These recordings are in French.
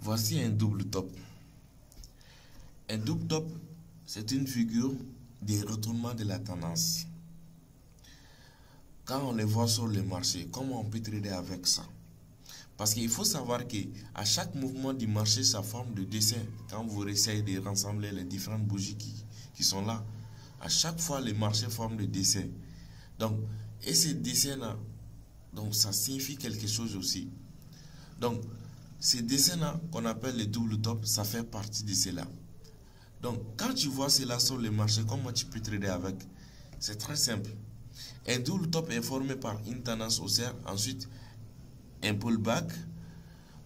Voici un double top. Un double top, c'est une figure des retournements de la tendance. Quand on les voit sur le marché, comment on peut trader avec ça? Parce qu'il faut savoir qu'à chaque mouvement du marché, ça forme de dessin. Quand vous essayez de rassembler les différentes bougies qui sont là, à chaque fois, les marchés forment des dessins. Donc, et ces dessins-là, donc ça signifie quelque chose aussi. Donc, ces dessins-là, qu'on appelle les double top, ça fait partie de cela. Donc, quand tu vois cela sur le marché, comment tu peux trader avec? C'est très simple. Un double top est formé par une tendance haussière, ensuite un pullback.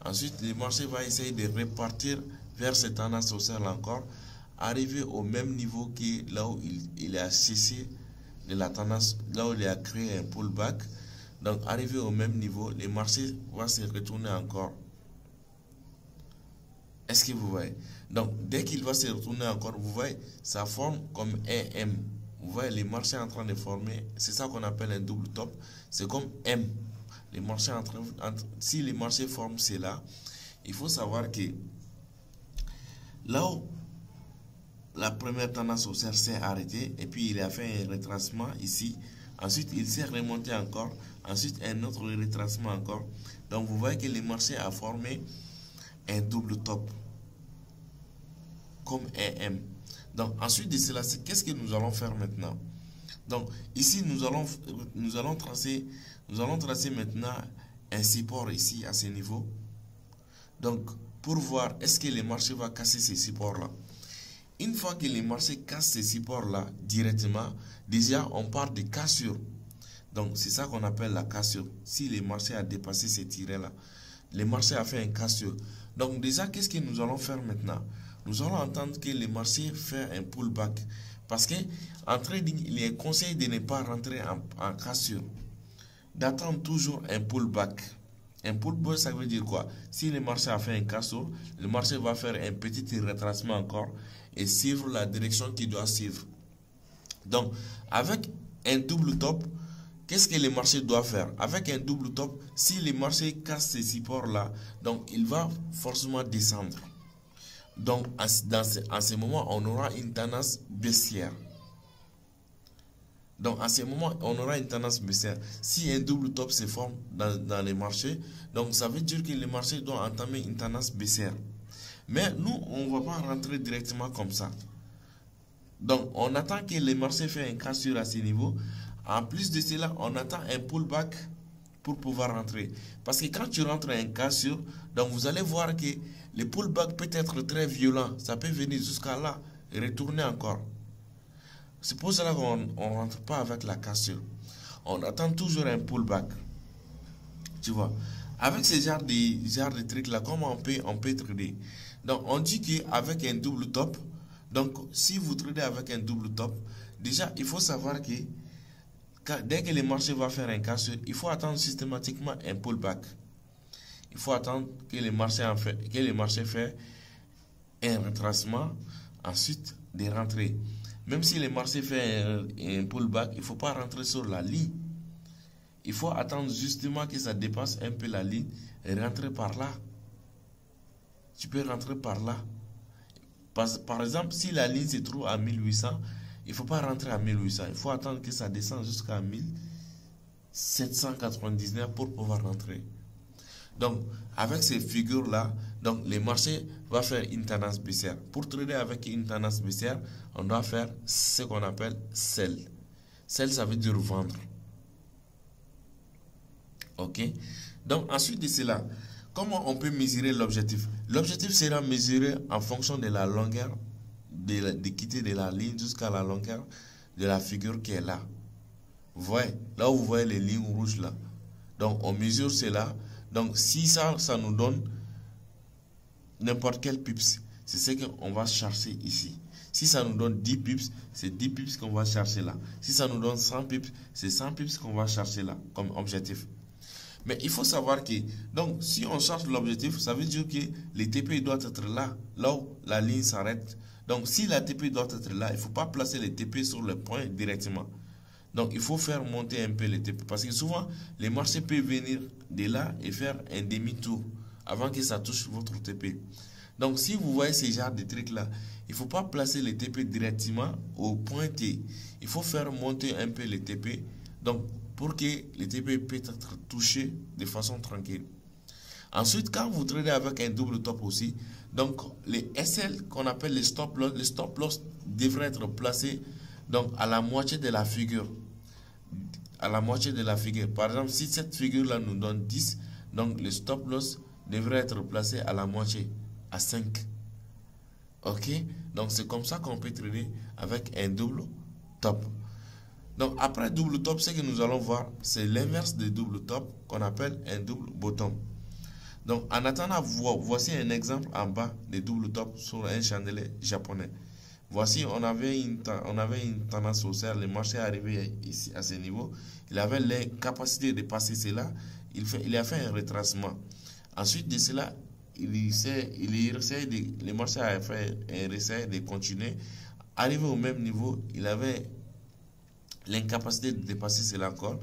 Ensuite, le marché va essayer de repartir vers cette tendance haussière encore, arriver au même niveau que là où il a cessé de la tendance, là où il a créé un pullback. Donc, arrivé au même niveau, le marché va se retourner encore. Est-ce que vous voyez? Donc, dès qu'il va se retourner encore, vous voyez, ça forme comme un M. Vous voyez, les marchés en train de former, c'est ça qu'on appelle un double top. C'est comme M. Les marchés si les marchés forment cela, il faut savoir que là où la première tendance haussière s'est arrêtée, et puis il a fait un retracement ici, ensuite il s'est remonté encore, ensuite un autre retracement encore. Donc vous voyez que le marché a formé un double top comme un M. Donc ensuite de cela, qu'est-ce que nous allons faire maintenant? Donc ici nous allons tracer maintenant un support ici à ce niveau. Donc pour voir est-ce que le marché va casser ces supports là. Une fois que le marché casse ces supports là directement, déjà on part de cassure. Donc c'est ça qu'on appelle la cassure. Si le marché a dépassé ces tirets là, le marché a fait un cassure. Donc déjà qu'est-ce que nous allons faire maintenant? Nous allons entendre que le marché fait un pullback. Parce que en trading, il est conseillé de ne pas rentrer en cassure. D'attendre toujours un pullback. Un pullback, ça veut dire quoi? Si le marché a fait un cassure, le marché va faire un petit retracement encore et suivre la direction qu'il doit suivre. Donc, avec un double top, qu'est-ce que le marché doit faire? Avec un double top, si le marché casse ces supports-là, donc il va forcément descendre. Donc, en ce moment, on aura une tendance baissière. Donc, à ce moment, on aura une tendance baissière. Si un double top se forme dans les marchés, donc ça veut dire que le marché doit entamer une tendance baissière. Mais nous, on ne va pas rentrer directement comme ça. Donc, on attend que le marché fait un cassure à ce niveau. En plus de cela, on attend un pullback pour pouvoir rentrer. Parce que quand tu rentres à un cassure, donc vous allez voir que le pullback peut être très violent. Ça peut venir jusqu'à là et retourner encore. C'est pour cela qu'on ne rentre pas avec la cassure. On attend toujours un pullback. Tu vois. Avec ce genre de trucs là, comment on peut trader? Donc on dit qu'avec un double top, donc si vous tradez avec un double top, déjà il faut savoir que dès que le marché va faire un cassure, il faut attendre systématiquement un pullback. Il faut attendre que le marché fait un retracement, ensuite de rentrer. Même si le marché fait un pullback, il ne faut pas rentrer sur la ligne. Il faut attendre justement que ça dépasse un peu la ligne et rentrer par là. Tu peux rentrer par là. Par exemple, si la ligne se trouve à 1800, il ne faut pas rentrer à 1800. Il faut attendre que ça descende jusqu'à 1799 pour pouvoir rentrer. Donc, avec ces figures-là, donc le marché va faire une tendance baissière. Pour trader avec une tendance baissière, on doit faire ce qu'on appelle sell. Sell, ça veut dire vendre. Ok? Donc, ensuite de cela, comment on peut mesurer l'objectif? L'objectif sera mesuré en fonction de la longueur de quitter de la ligne jusqu'à la longueur de la figure qui est là. Vous voyez? Là où vous voyez les lignes rouges là. Donc, on mesure cela. Donc, si ça nous donne n'importe quel pips, c'est ce qu'on va chercher ici. Si ça nous donne 10 pips, c'est 10 pips qu'on va chercher là. Si ça nous donne 100 pips, c'est 100 pips qu'on va chercher là comme objectif. Mais il faut savoir que, donc, si on cherche l'objectif, ça veut dire que les TP doivent être là, là où la ligne s'arrête. Donc, si la TP doit être là, il ne faut pas placer les TP sur le point directement. Donc, il faut faire monter un peu les TP. Parce que souvent, les marchés peuvent venir de là et faire un demi-tour avant que ça touche votre TP. Donc, si vous voyez ce genre de trucs-là, il ne faut pas placer les TP directement au point T. Il faut faire monter un peu les TP, donc, pour que les TP puissent être touchés de façon tranquille. Ensuite, quand vous tradez avec un double top aussi, donc les SL qu'on appelle les stop loss devraient être placés donc à la moitié de la figure. À la moitié de la figure. Par exemple, si cette figure-là nous donne 10, donc le stop loss devrait être placé à la moitié, à 5. Ok? Donc c'est comme ça qu'on peut trader avec un double top. Donc après double top, ce que nous allons voir, c'est l'inverse de double top qu'on appelle un double bottom. Donc en attendant, voici un exemple en bas de double top sur un chandelier japonais. Voici, on avait une tendance haussière, le marché est arrivé ici à ce niveau. Il avait les capacités de passer cela, il a fait un retracement. Ensuite de cela, le marché a fait un essai de continuer. Arrivé au même niveau, il avait l'incapacité de dépasser cela encore.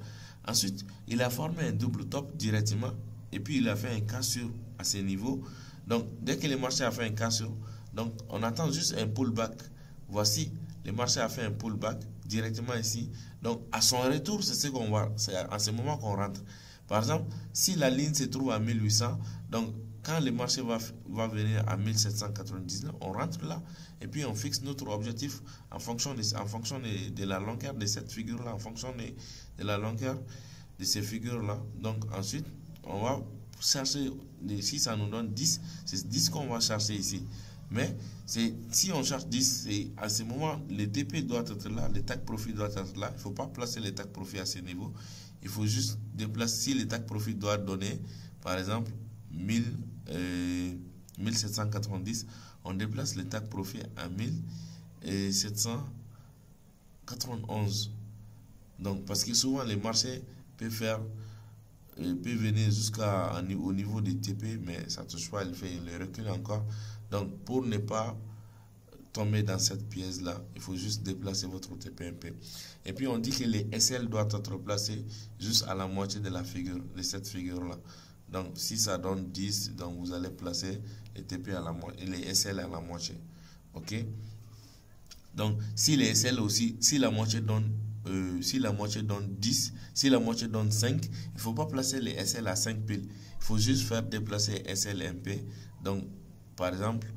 Ensuite, il a formé un double top directement et puis il a fait un cassure à ce niveau. Donc, dès que le marché a fait un cassure, donc on attend juste un pullback. Voici, le marché a fait un pullback directement ici. Donc, à son retour, c'est ce qu'on voit. C'est à ce moment qu'on rentre. Par exemple, si la ligne se trouve à 1800, donc quand le marché va venir à 1799, on rentre là et puis on fixe notre objectif en fonction de la longueur de cette figure-là, en fonction de la longueur de ces figures-là. Donc ensuite, on va chercher, si ça nous donne 10, c'est 10 qu'on va chercher ici. Mais si on cherche 10, à ce moment, le TP doit être là, le take profit doit être là. Il ne faut pas placer le take profit à ce niveau. Il faut juste déplacer, si le take profit doit donner, par exemple, 1790, on déplace le take profit à 1791. Donc, parce que souvent, les marchés peuvent venir jusqu'au niveau des TP, mais ça ne touche pas, il recule encore. Donc, pour ne pas tomber dans cette pièce-là, il faut juste déplacer votre TP un peu. Et puis, on dit que les SL doivent être placés juste à la moitié de la figure, de cette figure-là. Donc, si ça donne 10, donc vous allez placer les TP à la moitié, les SL à la moitié. Ok? Donc, si les SL aussi, si la moitié donne 10, si la moitié donne 5, il ne faut pas placer les SL à 5 piles. Il faut juste faire déplacer SL un peu. Donc, par exemple,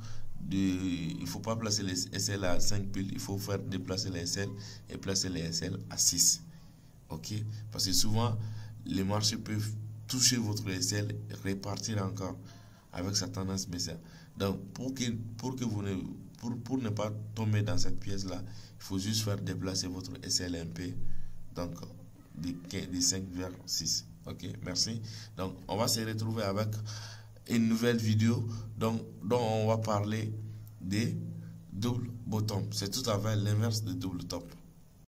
il ne faut pas placer les SL à 5 piles, il faut faire déplacer les SL et placer les SL à 6. Ok? Parce que souvent, les marchés peuvent toucher votre SL et repartir encore avec sa tendance baissière. Donc, pour ne pas tomber dans cette pièce-là, il faut juste faire déplacer votre SLMP, donc de 5 vers 6. Ok, merci. Donc, on va se retrouver avec une nouvelle vidéo dont on va parler des double bottom. C'est tout à fait l'inverse de double top.